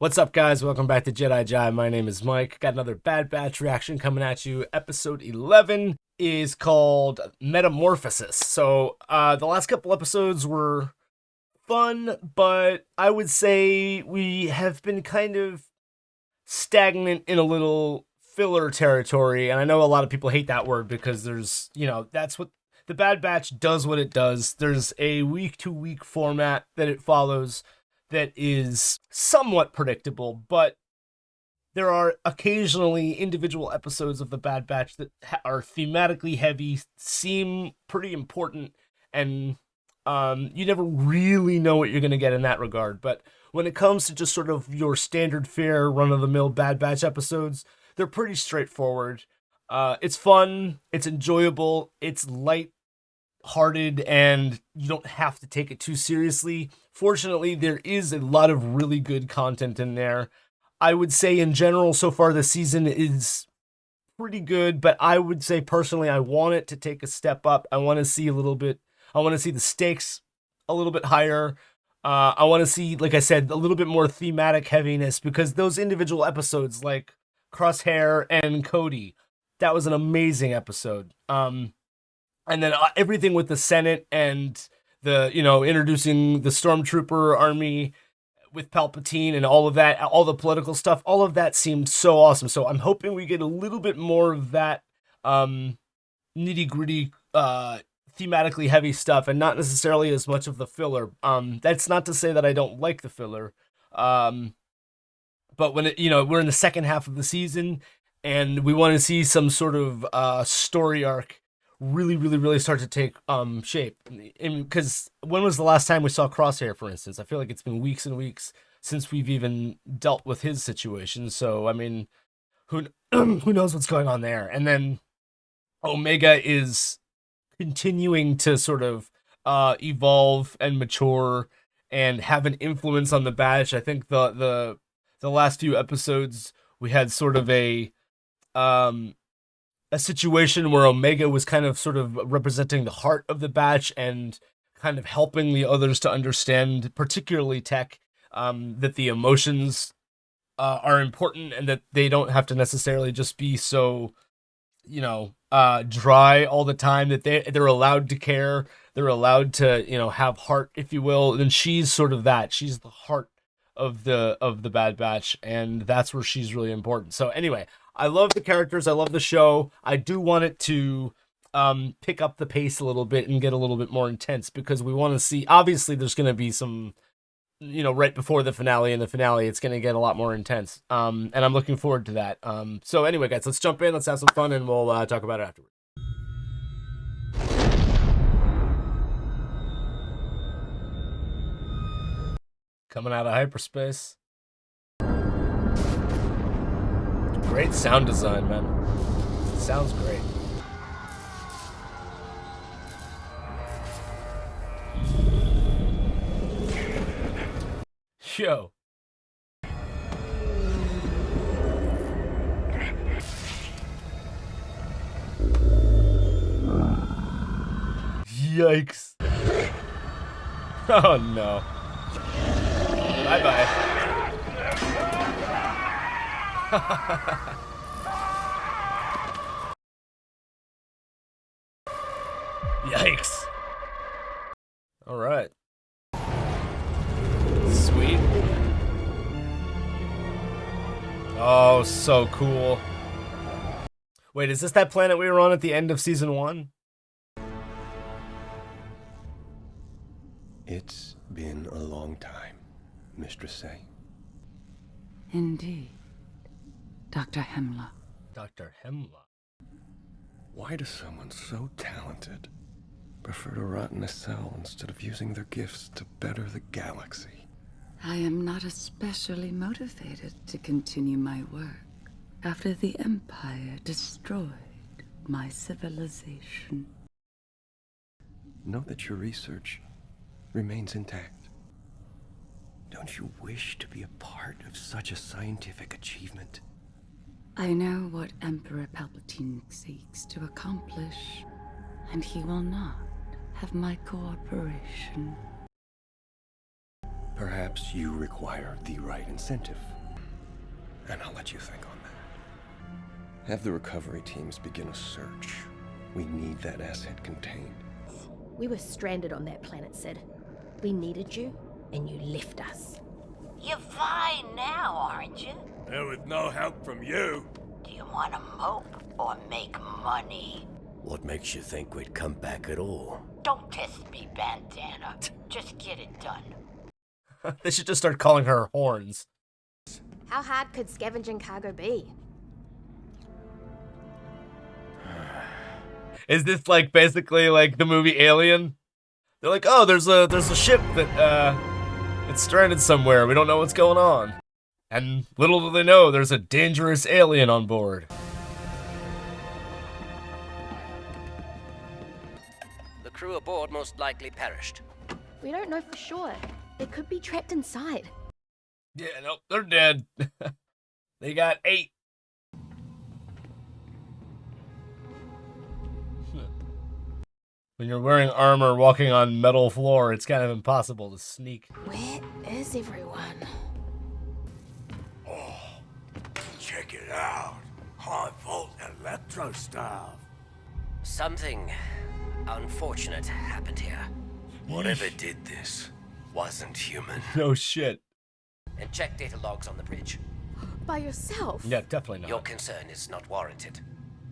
What's up, guys? Welcome back to Jedi Jive. My name is Mike. Got another Bad Batch reaction coming at you. Episode 11 is called Metamorphosis. So, the last couple episodes were fun, but I would say we have been kind of stagnant in a little filler territory. And I know a lot of people hate that word because that's what the Bad Batch does what it does. There's a week-to-week format that it follows that is somewhat predictable, but there are occasionally individual episodes of the Bad Batch that are thematically heavy, seem pretty important, and you never really know what you're going to get in that regard. But when it comes to just sort of your standard fare, run-of-the-mill Bad Batch episodes, they're pretty straightforward. It's fun, it's enjoyable, it's light-hearted, and you don't have to take it too seriously. Fortunately, there is a lot of really good content in there. I would say in general, so far this season is pretty good, but I would say personally, I want it to take a step up. I want to see the stakes a little bit higher. I want to see, like I said, a little bit more thematic heaviness, because those individual episodes like Crosshair and Cody, that was an amazing episode. And then everything with the Senate and introducing the Stormtrooper army with Palpatine and all of that, all the political stuff, all of that seemed so awesome. So I'm hoping we get a little bit more of that nitty gritty, thematically heavy stuff, and not necessarily as much of the filler. That's not to say that I don't like the filler. But when we're in the second half of the season and we want to see some sort of story arc really start to take shape. Because when was the last time we saw Crosshair, for instance? I feel like it's been weeks and weeks since we've even dealt with his situation. So I mean, who knows what's going on there? And then Omega is continuing to sort of evolve and mature and have an influence on the Batch. I think the last few episodes we had sort of a situation where Omega was kind of sort of representing the heart of the Batch and kind of helping the others to understand, particularly Tech, that the emotions are important and that they don't have to necessarily just be so, dry all the time, that they're allowed to care, they're allowed to, have heart, if you will. And she's sort of that. She's the heart of the Bad Batch, and that's where she's really important. So anyway, I love the characters, I love the show. I do want it to pick up the pace a little bit and get a little bit more intense, because we want to see, obviously there's going to be some, right before the finale, and the finale it's going to get a lot more intense, and I'm looking forward to that. So anyway, guys, let's jump in, let's have some fun, and we'll talk about it afterwards. Coming out of hyperspace. Great sound design, man. Sounds great. Yo. Yikes. Oh no. Bye-bye. Yikes. All right. Sweet. Oh, so cool. Wait, is this that planet we were on at the end of season 1? It's been a long time, Mistress Say. Indeed. Dr. Hemlock. Dr. Hemlock. Why does someone so talented prefer to rot in a cell instead of using their gifts to better the galaxy? I am not especially motivated to continue my work after the Empire destroyed my civilization. Know that your research remains intact. Don't you wish to be a part of such a scientific achievement? I know what Emperor Palpatine seeks to accomplish, and he will not have my cooperation. Perhaps you require the right incentive. And I'll let you think on that. Have the recovery teams begin a search. We need that asset contained. We were stranded on that planet, Sid. We needed you, and you left us. You're fine now, aren't you? And with no help from you. Do you want to mope or make money? What makes you think we'd come back at all? Don't test me, Bandana. Just get it done. They should just start calling her Horns. How hard could scavenging cargo be? Is this like basically like the movie Alien? They're like, oh, there's a ship that it's stranded somewhere. We don't know what's going on. And little do they know, there's a dangerous alien on board. The crew aboard most likely perished. We don't know for sure. They could be trapped inside. Yeah, nope, they're dead. They got 8. When you're wearing armor walking on metal floor, it's kind of impossible to sneak. Where is everyone? Check it out. High volt electro stuff. Something unfortunate happened here. Whatever did this wasn't human. No shit. And check data logs on the bridge. By yourself? Yeah, definitely not. Your concern is not warranted.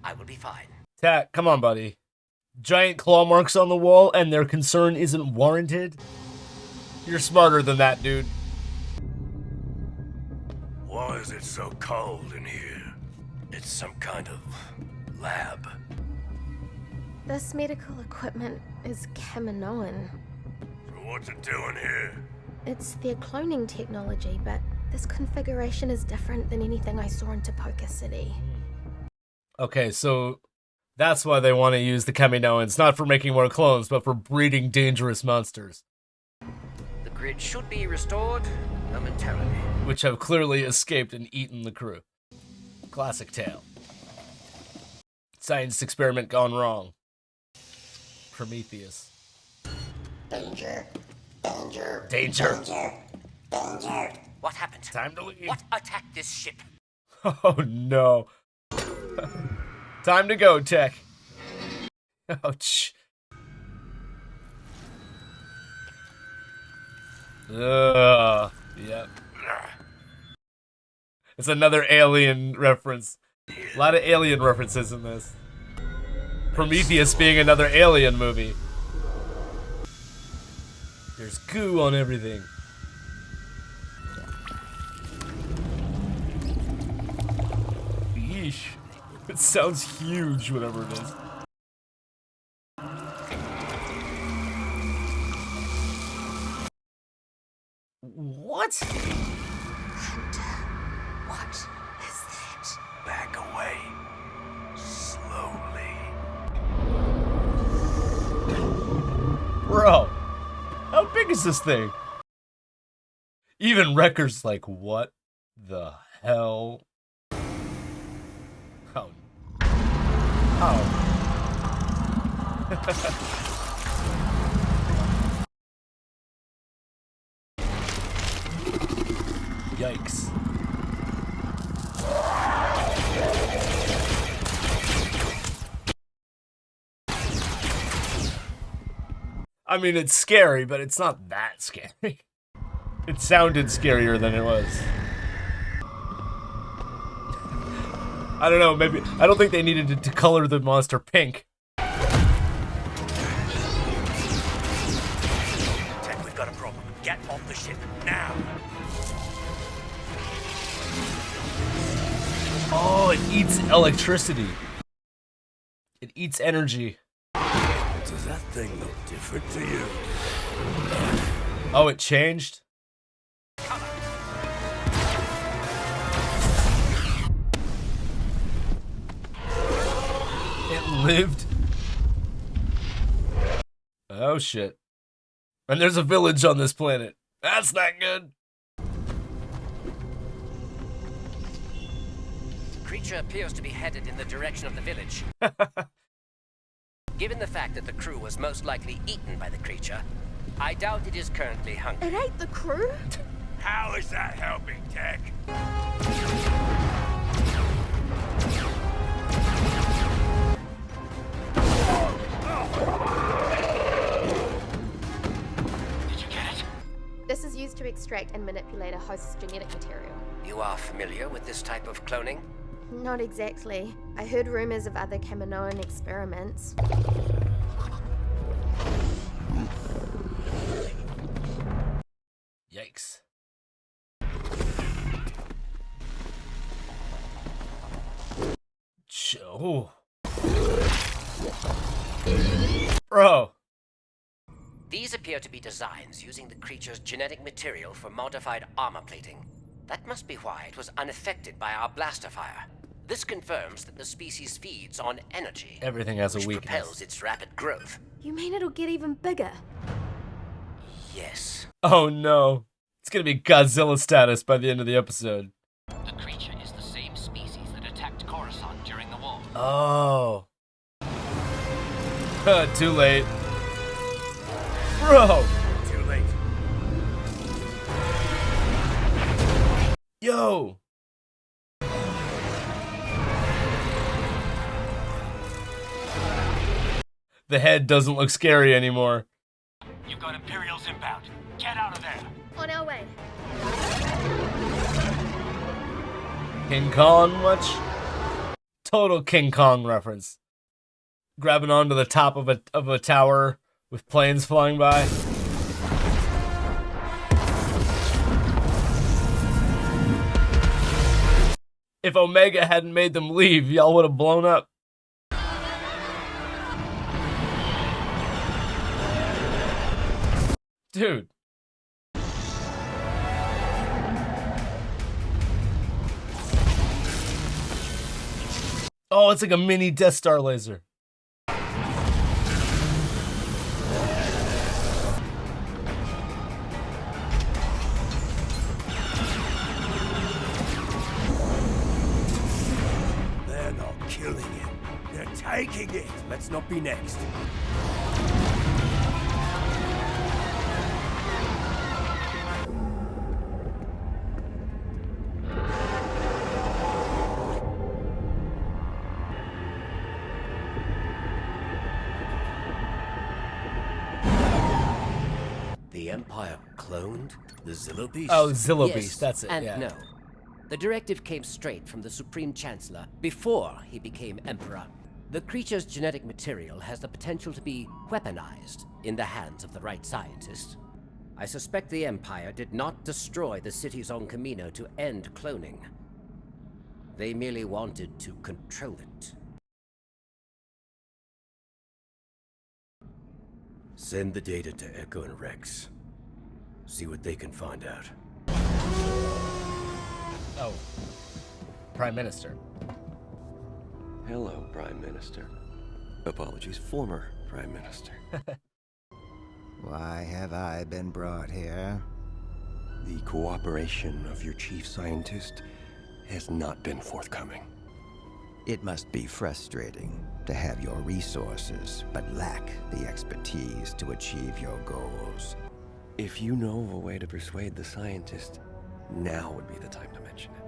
I will be fine. Tat, come on, buddy. Giant claw marks on the wall and their concern isn't warranted? You're smarter than that, dude. Why is it so cold in here? It's some kind of lab. This medical equipment is Kaminoan. So what's it doing here? It's their cloning technology, but this configuration is different than anything I saw in Topoka City. Okay, so that's why they want to use the Kaminoans, not for making more clones, but for breeding dangerous monsters. The grid should be restored momentarily. Which have clearly escaped and eaten the crew. Classic tale. Science experiment gone wrong. Prometheus. Danger. Danger. Danger. Danger. Danger. What happened? Time to leave. What attacked this ship? Oh no. Time to go, Tech. Ouch. Ugh. Yep. It's another Alien reference. A lot of Alien references in this. Prometheus being another Alien movie. There's goo on everything. Yeesh. It sounds huge, whatever it is. What? What is that? Back away. Slowly. Bro, how big is this thing? Even Wrecker's like, what the hell? Oh. Oh. Yikes. I mean, it's scary, but it's not that scary. It sounded scarier than it was. I don't know, maybe... I don't think they needed to color the monster pink. Tech, we've got a problem. Get off the ship now. Oh, it eats electricity. It eats energy. Does that thing look different to you? Oh, it changed? It lived? Oh, shit. And there's a village on this planet. That's not good. Creature appears to be headed in the direction of the village. Given the fact that the crew was most likely eaten by the creature, I doubt it is currently hungry. It ate the crew? How is that helping, Tech? Did you get it? This is used to extract and manipulate a host's genetic material. You are familiar with this type of cloning? Not exactly. I heard rumors of other Kaminoan experiments. Yikes. Joe. Bro. These appear to be designs using the creature's genetic material for modified armor plating. That must be why it was unaffected by our blaster fire. This confirms that the species feeds on energy. Everything has a which weakness. propels its rapid growth. You mean it'll get even bigger? Yes. Oh no. It's gonna be Godzilla status by the end of the episode. The creature is the same species that attacked Coruscant during the war. Oh. Too late. Bro. Too late. Yo. The head doesn't look scary anymore. You've got Imperials inbound. Get out of there. On our way. King Kong much? Total King Kong reference. Grabbing onto the top of a tower with planes flying by. If Omega hadn't made them leave, y'all would have blown up. Dude. Oh, it's like a mini Death Star laser. They're not killing it. They're taking it. Let's not be next. The Empire cloned the Zilla Beast? Oh, Zilla Yes, Beast, that's it, and yeah. no. The directive came straight from the Supreme Chancellor before he became Emperor. The creature's genetic material has the potential to be weaponized in the hands of the right scientists. I suspect the Empire did not destroy the cities on Camino to end cloning. They merely wanted to control it. Send the data to Echo and Rex. See what they can find out. Oh. Prime Minister. Hello, Prime Minister. Apologies, former Prime Minister. Why have I been brought here? The cooperation of your chief scientist has not been forthcoming. It must be frustrating to have your resources, but lack the expertise to achieve your goals. If you know of a way to persuade the scientist, now would be the time to mention it.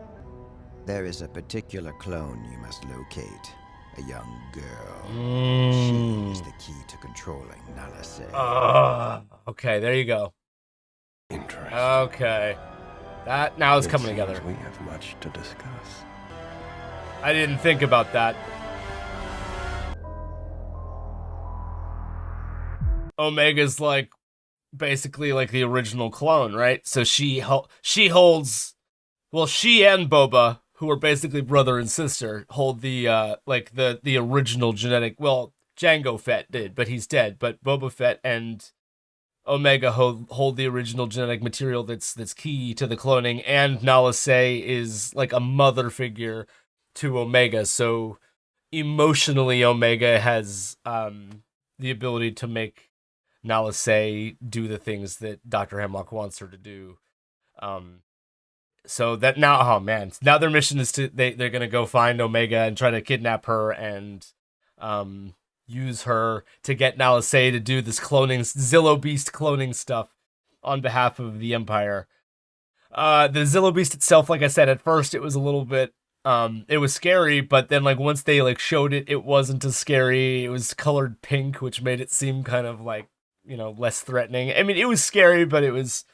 There is a particular clone you must locate. A young girl. Mm. She is the key to controlling Nalase. Okay, there you go. Interesting. Okay. That now is It coming seems together. We have much to discuss. I didn't think about that. Omega's like basically like the original clone, right? So she holds, well, she and Boba, who are basically brother and sister, hold the like the original genetic. Well, Jango Fett did, but he's dead. But Boba Fett and Omega hold the original genetic material that's key to the cloning, and Nala Se is like a mother figure to Omega. So emotionally, Omega has the ability to make Nala Se do the things that Dr. Hemlock wants her to do. So that now, oh man, now their mission is to they're gonna go find Omega and try to kidnap her and use her to get Nala Se to do this cloning, Zillo Beast cloning stuff on behalf of the Empire. The Zillo Beast itself, like I said, at first it was a little bit, it was scary, but then like once they like showed it, it wasn't as scary. It was colored pink, which made it seem kind of like, less threatening. I mean, it was scary, but it was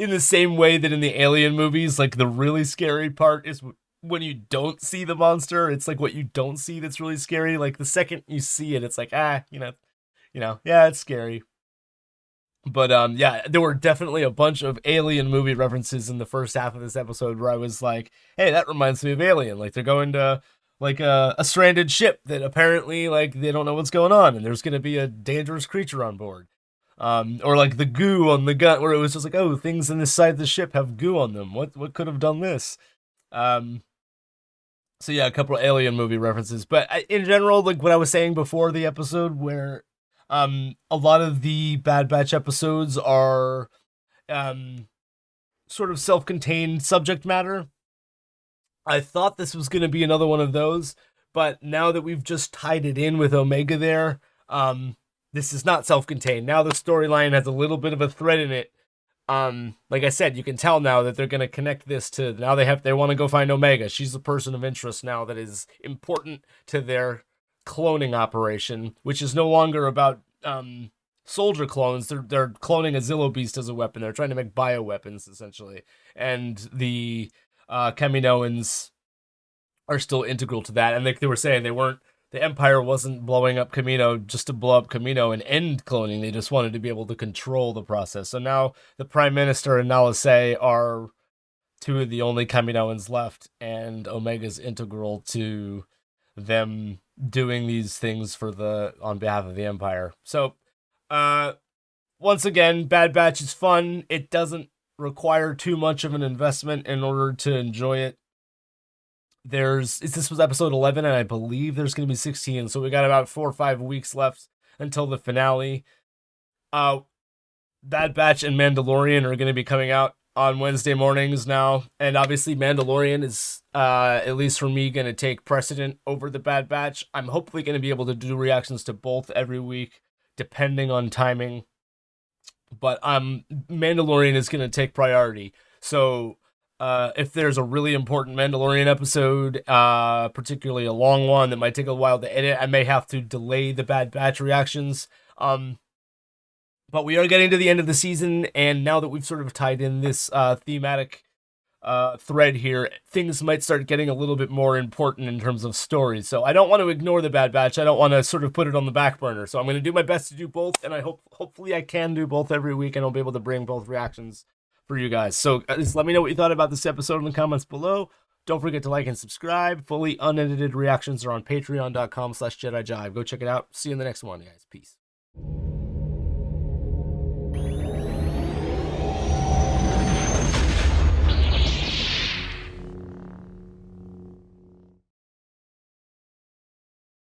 in the same way that in the Alien movies, like the really scary part is when you don't see the monster. It's like what you don't see that's really scary. Like the second you see it, it's like, yeah, it's scary. But yeah, there were definitely a bunch of Alien movie references in the first half of this episode where I was like, hey, that reminds me of Alien. Like they're going to like a stranded ship that apparently like they don't know what's going on, and there's gonna be a dangerous creature on board. Or like the goo on the gun, where it was just like, oh, things in this side of the ship have goo on them. What could have done this? So yeah, a couple of Alien movie references, but in general, like what I was saying before the episode, where a lot of the Bad Batch episodes are sort of self-contained subject matter. I thought this was going to be another one of those, but now that we've just tied it in with Omega there, this is not self-contained. Now the storyline has a little bit of a thread in it. Like I said, you can tell now that they're going to connect this to, now they want to go find Omega. She's the person of interest now that is important to their cloning operation, which is no longer about soldier clones. They're cloning a Zillo Beast as a weapon. They're trying to make bioweapons essentially, and the Kaminoans are still integral to that. And like they were saying, the Empire wasn't blowing up Kamino just to blow up Kamino and end cloning. They just wanted to be able to control the process. So now the Prime Minister and Nala Se are two of the only Kaminoans left, and Omega's integral to them doing these things on behalf of the Empire. So, once again, Bad Batch is fun. It doesn't require too much of an investment in order to enjoy it. This was episode 11, and I believe there's going to be 16, so we got about 4 or 5 weeks left until the finale. Bad Batch and Mandalorian are going to be coming out on Wednesday mornings now, and obviously Mandalorian is, at least for me, going to take precedent over the Bad Batch. I'm hopefully going to be able to do reactions to both every week, depending on timing, but Mandalorian is going to take priority. So if there's a really important Mandalorian episode, particularly a long one that might take a while to edit, I may have to delay the Bad Batch reactions. But we are getting to the end of the season, and now that we've sort of tied in this thematic thread here, things might start getting a little bit more important in terms of stories. So I don't want to ignore the Bad Batch. I don't want to sort of put it on the back burner. So I'm going to do my best to do both, and I hopefully I can do both every week, and I'll be able to bring both reactions for you guys. So just let me know what you thought about this episode in the comments below. Don't forget to like and subscribe. Fully unedited reactions are on patreon.com/JediJive. Go check it out. See you in the next one, guys. Peace.